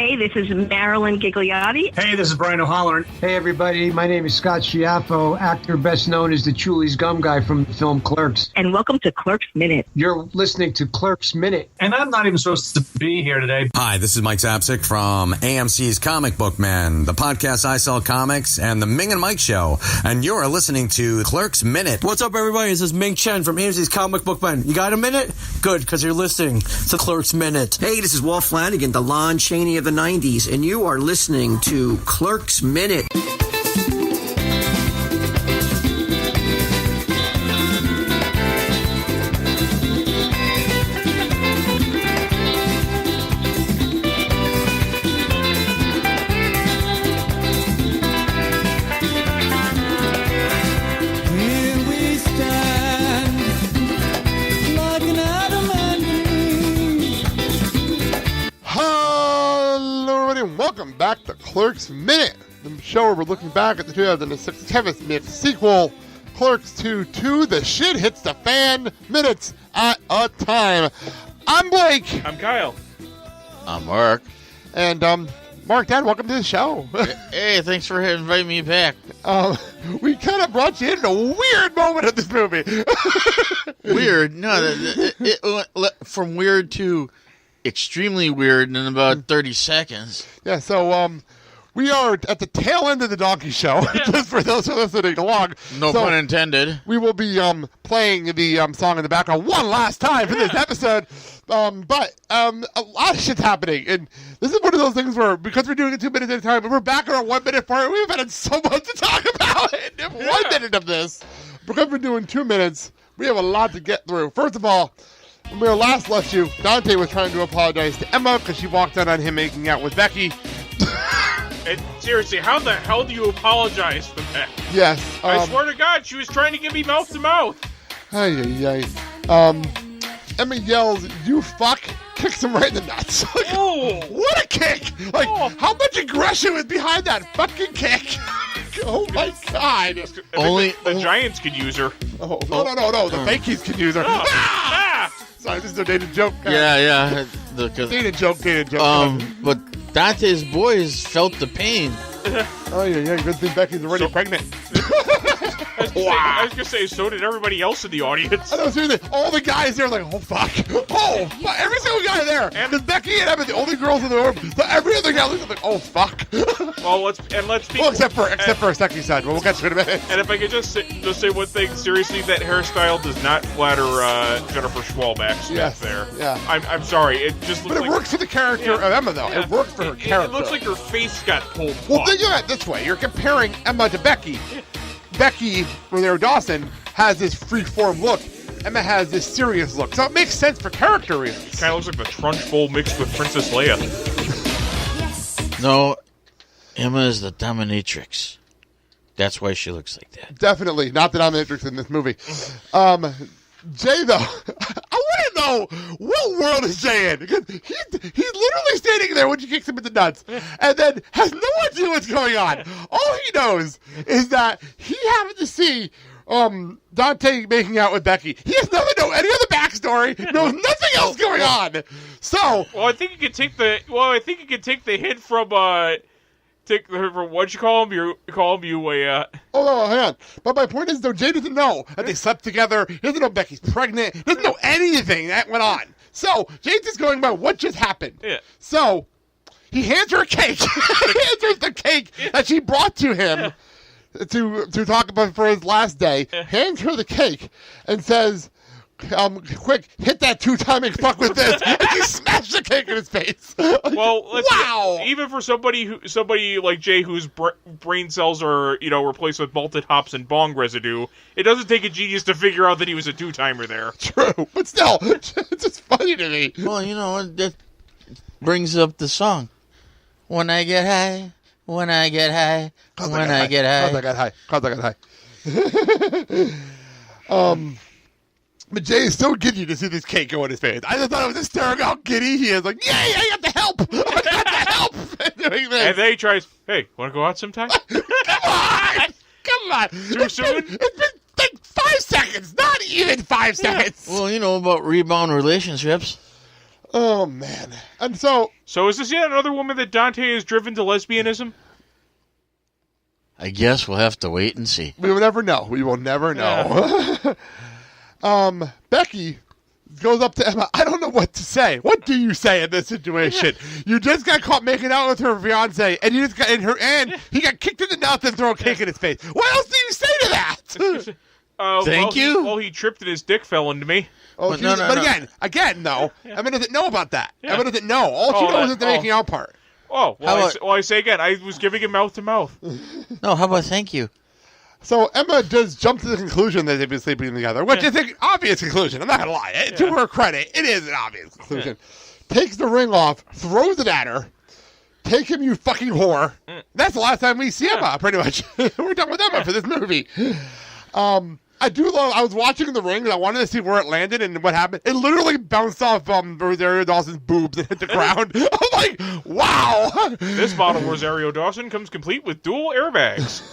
Hey, this is Marilyn Gigliotti. Hey, this is Brian O'Halloran. Hey, everybody. My name is Scott Schiaffo, actor best known as the Chulies Gum Guy from the film Clerks. And welcome to Clerks Minute. You're listening to Clerks Minute. And I'm not even supposed to be here today. Hi, this is Mike Zapsik from AMC's Comic Book Man, the podcast I Sell Comics, and the Ming and Mike Show. And you're listening to Clerks Minute. What's up, everybody? This is Ming Chen from AMC's Comic Book Man. You got a minute? Good, because you're listening to Clerks Minute. Hey, this is Walt Flanagan, the Lon Chaney of the 90s, and you are listening to Clerks Minute. Welcome back to Clerks Minute, the show where we're looking back at the 2006 Kevin Smith sequel, Clerks 2, The Shit Hits the Fan, minutes at a time. I'm Blake. I'm Kyle. I'm Mark. And, Mark, Dad, welcome to the show. Hey, thanks for inviting me back. We kind of brought you in a weird moment of this movie. Weird? No, it went from weird to extremely weird in about 30 seconds. Yeah, so we are at the tail end of the Donkey Show, just for those who are listening along. No pun intended. We will be playing the song in the background one last time for this episode. But a lot of shit's happening. And this is one of those things where, because we're doing it 2 minutes at a time, and we're back on our 1 minute part, we've had so much to talk about in 1 minute of this. Because we're doing 2 minutes, we have a lot to get through. First of all, when we last left you, Dante was trying to apologize to Emma because she walked out on him making out with Becky. And seriously, how the hell do you apologize for that? Yes. I swear to God, she was trying to give me mouth to mouth. Emma yells, "You fuck!" Kicks him right in the nuts. Oh, what a kick! Like, how much aggression was behind that fucking kick? Oh my God! Only the Giants could use her. Oh, no. The Fakies can use her. Sorry, this is a dated joke. Yeah. Dated joke. But Dante's boys felt the pain. Oh, yeah. Good thing Becky's already pregnant. I was going to say, so did everybody else in the audience. I know, seriously. All the guys there are like, oh, fuck. Oh, fuck. Every single guy there. Because Becky and Emma, the only girls in the room. So every other guy looks like, oh, fuck. Well, let's be... Well, except for a second side. But we'll get to it in a minute. And if I could just say one thing, seriously, that hairstyle does not flatter Jennifer Schwalbach there. Yeah. I'm sorry. It just looks But it works for the character of Emma, though. Yeah. It works for her character. It looks like her face got pulled. Well, think of it this way. You're comparing Emma to Becky. Becky, Rosario Dawson, has this free-form look. Emma has this serious look. So it makes sense for character reasons. Kind of looks like the Trunchbull mixed with Princess Leia. No, Emma is the dominatrix. That's why she looks like that. Definitely not the dominatrix in this movie. Jay, though, I want to know, what world is Jay in? Because he's literally standing there when she kicks him in the nuts and then has no idea what's going on. All he knows is that he happened to see Dante making out with Becky. He has nothing to know any other backstory, knows nothing else going on. So, I think you could take the hint from what you call him? You Oh, hang on. But my point is, though, Jay doesn't know that they slept together. He doesn't know Becky's pregnant. He doesn't know anything that went on. So, Jay's just going by what just happened. Yeah. So, he hands her a cake. He hands her the cake that she brought to him to talk about for his last day. Hands her the cake and says, quick, hit that 2-timing fuck with this. And he smashed the cake in his face. Well, wow. Even for somebody like Jay, whose brain cells are replaced with malted hops and bong residue, it doesn't take a genius to figure out that he was a 2-timer there. True, but still, it's just funny to me. Well, that brings up the song. When I get high, when I get high, when I get high. Cause I got high. But Jay is so giddy to see this cake go in his face. I just thought it was hysterical how giddy he is. Like, yay, I got the help! I got the help! Doing this. And then he tries, hey, want to go out sometime? Come on! Too soon? It's been like 5 seconds, not even 5 seconds. Well, about rebound relationships. Oh, man. And so is this yet another woman that Dante is driven to lesbianism? I guess we'll have to wait and see. we will never know. We will never know. Becky goes up to Emma. I don't know what to say. What do you say in this situation? You just got caught making out with her fiance, and you just got in her, and he got kicked in the mouth and throw a cake in his face. What else do you say to that? Thank you? Well, he tripped and his dick fell into me. Oh, But no, again, though, Emma doesn't know about that. Emma doesn't know. All she knows is the making out part. Oh, How about- I say again, I was giving him mouth to mouth. No, how about thank you? So Emma does jump to the conclusion that they've been sleeping together, which is an obvious conclusion. I'm not gonna lie. To her credit, it is an obvious conclusion. Takes the ring off, throws it at her. Take him, you fucking whore. That's the last time we see Emma, pretty much. We're done with Emma for this movie. I do love. I was watching the ring and I wanted to see where it landed and what happened. It literally bounced off Rosario Dawson's boobs and hit the ground. I'm like, wow. This model Rosario Dawson comes complete with dual airbags.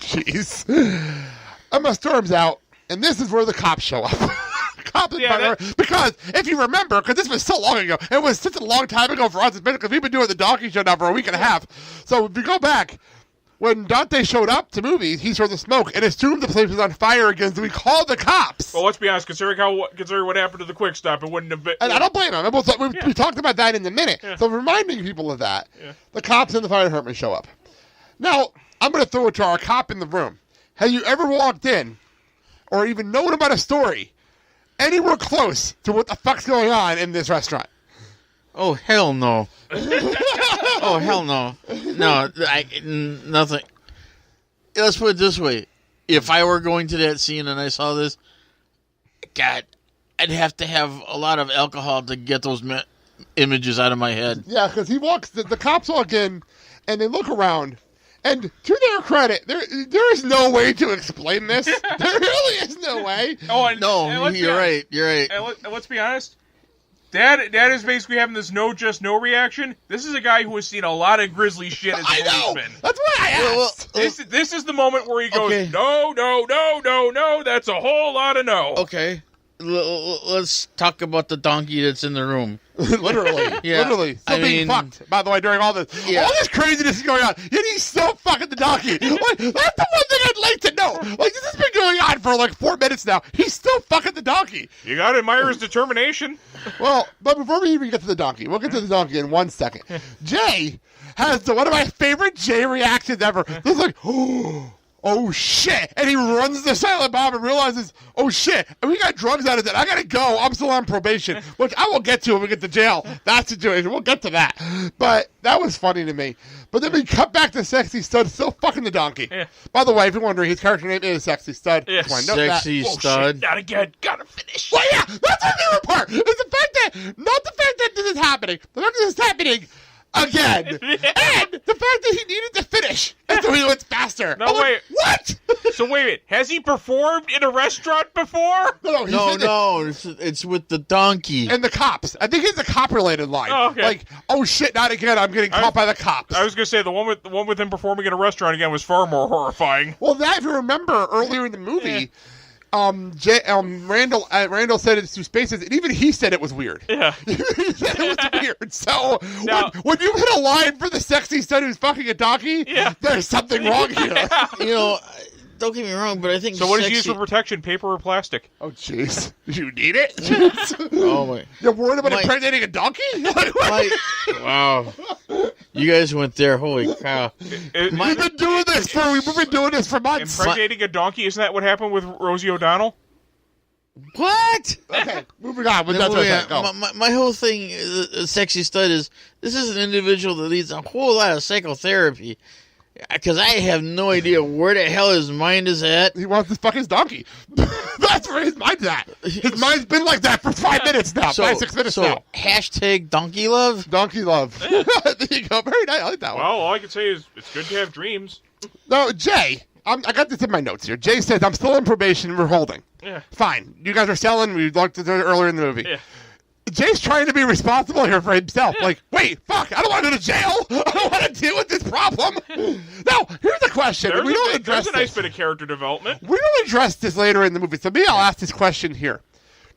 Jeez. Emma storms out, and this is where the cops show up. Because if you remember, because this was so long ago, it was such a long time ago for us, especially because we've been doing the donkey show now for a week and a half. So if you go back, when Dante showed up to movies, he saw the smoke and assumed the place was on fire again, so we called the cops. Well, let's be honest, considering what happened to the Quick Stop, it wouldn't have been... And I don't blame him. We talked about that in a minute. Yeah. So reminding people of that, the cops and the fire department show up. Now, I'm going to throw it to our cop in the room. Have you ever walked in or even known about a story anywhere close to what the fuck's going on in this restaurant? Oh, hell no. Oh, hell no. No, nothing. Let's put it this way. If I were going to that scene and I saw this, God, I'd have to have a lot of alcohol to get those images out of my head. Yeah, because the cops walk in and they look around. And to their credit, there is no way to explain this. There really is no way. Oh, and, No, and you're right. You're right. And let's be honest. Dad is basically having this no reaction. This is a guy who has seen a lot of grisly shit as a I know. policeman. That's why I asked. This is the moment where he goes, Okay. no, that's a whole lot of no. Okay. Let's talk about the donkey that's in the room. Literally. Yeah. Literally. Still I being mean- fucked, by the way, during all this. Yeah. All this craziness is going on. Yet he's still fucking the donkey. Like, that's the one thing I'd like to know. Like, this has been going on for like 4 minutes now. He's still fucking the donkey. You gotta admire his determination. Well, but before we even get to the donkey, we'll get to the donkey in 1 second. Jay has one of my favorite Jay reactions ever. It's like, oh shit. And he runs the silent bomb and realizes, oh shit, and we got drugs out of it. I gotta go. I'm still on probation, which I will get to when we get to jail. That situation. We'll get to that. But that was funny to me. But then we cut back to Sexy Stud still fucking the donkey. Yeah. By the way, if you're wondering, his character name is Sexy Stud. Yeah. Just wanna note that. Sexy Oh, stud. shit, not again. Gotta finish. Well, yeah, that's my favorite part. Is the fact that, not the fact that this is happening, the fact that this is happening again, and the fact that he needed to finish, and so he went faster. No, I'm like, wait. what? So wait a minute. Has he performed in a restaurant before? No, No, it's with the donkey. And the cops. I think it's a cop-related line. Oh, okay. Like, oh shit, not again. I'm getting caught by the cops. I was gonna say the one with him performing in a restaurant again was far more horrifying. Well, that if you remember earlier in the movie, Randall said it through spaces, and even he said it was weird. Yeah. He said it was weird. So Now- when you hit a line for the sexy stud who's fucking a donkey, Yeah. there's something wrong here. You know, don't get me wrong, but I think So what is sexy... used for protection? Paper or plastic? Oh, jeez. You need it? Oh, my. You're worried about My- impregnating a donkey? Like, what? Wow. You guys went there. Holy cow. We've been doing this for months. Impregnating a donkey? Isn't that what happened with Rosie O'Donnell? What? Okay, moving on. But No, that's what I yeah, said. Go. my whole thing, Sexy Stud, is this is an individual that needs a whole lot of psychotherapy. Because I have no idea where the hell his mind is at. He wants to fuck his donkey. That's where his mind's at. His mind's been like that for 5 minutes now. 5-6 minutes now. Hashtag donkey love? Donkey love. There you go. Very nice. I like that one. Well, all I can say is it's good to have dreams. No, Jay. I got this in my notes here. Jay says, I'm still in probation. We're holding. Yeah. Fine. You guys are selling. We looked at it earlier in the movie. Yeah. Jay's trying to be responsible here for himself. Like, wait, fuck, I don't want to go to jail. I don't want to deal with this problem. Now, here's the question. There's, we don't address there's a nice this. bit of character development. We don't address this later in the movie. So maybe I'll ask this question here.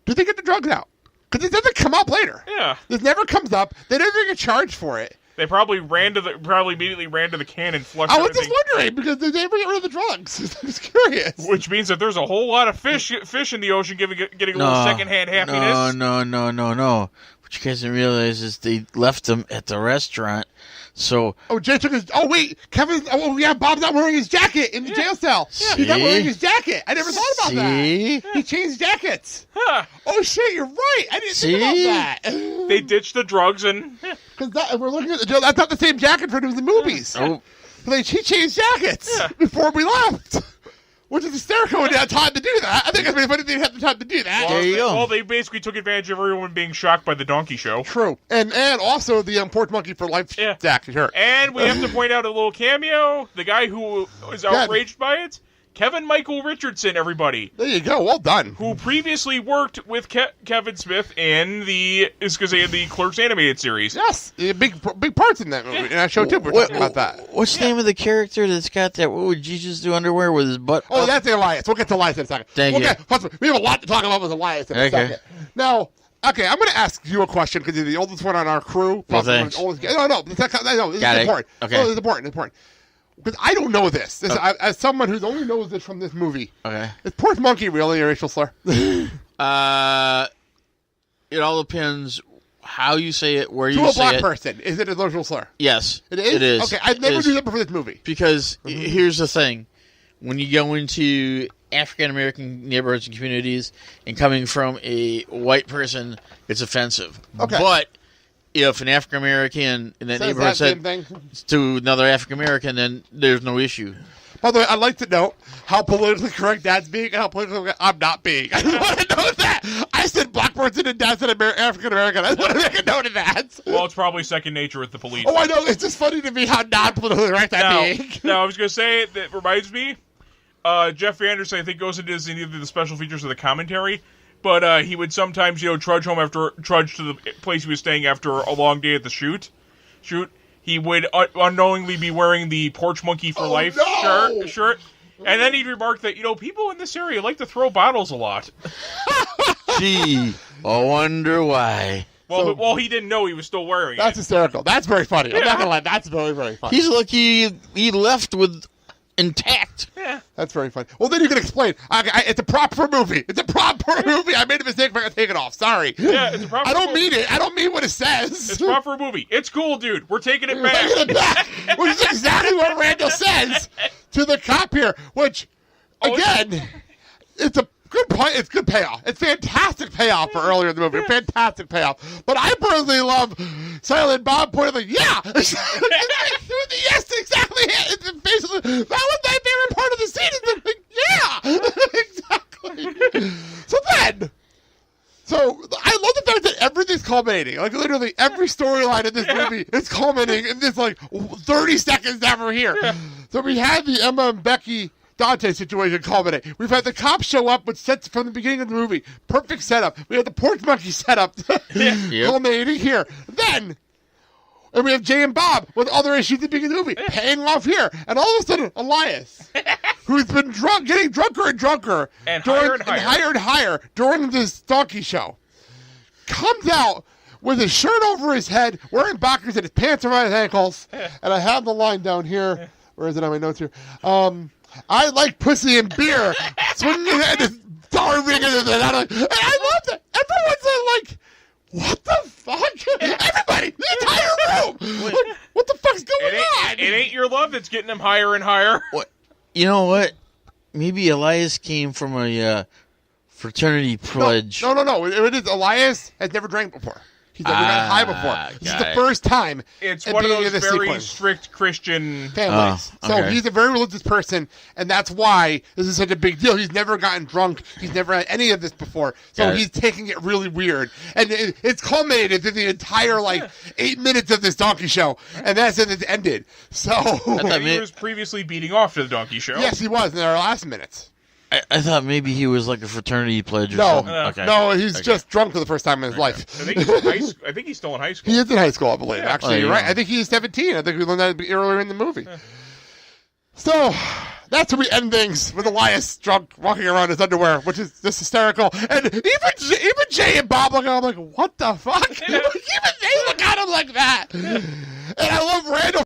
Do they get the drugs out? Because it doesn't come up later. Yeah. This never comes up. They never get charged for it. They probably immediately ran to the can and flushed I was everything. just wondering because they never get rid of the drugs. I was curious. Which means that there's a whole lot of fish in the ocean getting a little secondhand happiness. No. What you guys didn't realize is they left them at the restaurant. So Jay took his. Oh wait, Kevin. Oh yeah, Bob's not wearing his jacket in the jail cell. Yeah. He's not wearing his jacket. I never thought about that. He changed jackets. Huh. Oh shit, you're right. I didn't think about that. They ditched the drugs and. Because we're looking at the jail. That's not the same jacket for the movies. Oh. He changed jackets before we left. Which is hysterical when they had time to do that. I think it's pretty funny they had the time to do that. There you go. Well, they basically took advantage of everyone being shocked by the donkey show. True. And also the Porch Monkey for Life Jack. Sure. And we have to point out a little cameo. The guy who is outraged by it, Kevin Michael Richardson, everybody. There you go. Well done. Who previously worked with Kevin Smith in the Clerks animated series. Yes. Big parts in that movie. And that show, too. We're talking about that. What's the name of the character that's got that? What would Jesus do underwear with his butt? Oh, that's Elias. We'll get to Elias in a second. Thank you. We have a lot to talk about with Elias in a second. Now, okay, I'm going to ask you a question because you're the oldest one on our crew. Well, thanks. No. This is important. Okay. This is important. Because I don't know this. As someone who only knows this from this movie. Okay. Is Porch Monkey really a racial slur? It all depends how you say it, where you say it. To a black person, is it a racial slur? Yes. It is? It is. Okay, I've never knew that before this movie. Because here's the thing. When you go into African-American neighborhoods and communities and coming from a white person, it's offensive. Okay. But if an African-American in that neighborhood said to another African-American, then there's no issue. By the way, I'd like to know how politically correct Dad's being and how politically correct I'm not being. I just want to know that. I said black person and Dad said African-American. I want to make a note of that. Well, it's probably second nature with the police. Oh, I know. It's just funny to me how non-politically correct I'm being. Now, I was going to say, that reminds me, Jeff Anderson, I think, goes into this in either the special features or the commentary. But he would sometimes, trudge to the place he was staying after a long day at the shoot. He would unknowingly be wearing the Porch Monkey for Life shirt. And then he'd remark that, people in this area like to throw bottles a lot. Gee, I wonder why. Well, he didn't know he was still wearing it. That's hysterical. That's very funny. I'm not going to lie. That's very, very funny. He's lucky he left with intact. Yeah. That's very funny. Well, then you can explain. It's a prop for a movie. It's a prop for a movie. I made a mistake. I'm going to take it off. Sorry. Yeah, it's a prop. I don't mean it. I don't mean what it says. It's a prop for a movie. It's cool, dude. We're taking it back. Taking it back. Which is exactly what Randall says to the cop here. Which, again, it's a good point. It's good payoff. It's fantastic payoff for earlier in the movie. Fantastic payoff. But I personally love Silent Bob pointing yeah. Yes, exactly. It's basically that was my favorite part of the scene. Is exactly. So I love the fact that everything's culminating. Like literally every storyline in this movie is culminating in this 30 seconds that we're here. Yeah. So we had the Emma and Becky Dante situation culminate. We've had the cops show up with sets from the beginning of the movie. Perfect setup. We had the Porch Monkey setup culminating here. And we have Jay and Bob with other issues at the beginning of the movie, paying off here. And all of a sudden, Elias, who's been getting drunker and drunker, and higher during this donkey show, comes out with his shirt over his head, wearing boxers and his pants around his ankles. And I have the line down here. Where is it on my notes here? I like pussy and beer. Swinging his head, his dollar ring, and I love that. Everyone's like, what the fuck? Everybody, the entire room. What the fuck's going on? It ain't your love that's getting him higher and higher. What? You know what? Maybe Elias came from a fraternity pledge. No. It is Elias has never drank before. He's never gotten high before. This is the first time. It's one of those very strict Christian families. So he's a very religious person, and that's why this is such a big deal. He's never gotten drunk. He's never had any of this before. So he's taking it really weird. And it's culminated through the entire 8 minutes of this donkey show, and that's it. It's ended. So he was previously beating off to the donkey show. Yes, he was in our last minutes. I thought maybe he was like a fraternity pledge or something. No, he's just drunk for the first time in his life. I think he's still in high school. He is in high school, I believe. Actually, you're right. I think he's 17. I think we learned that earlier in the movie. So, That's where we end things with Elias drunk, walking around in his underwear, which is just hysterical. And even Jay and Bob look at him like, what the fuck? Even they look at him like that. And I love Randall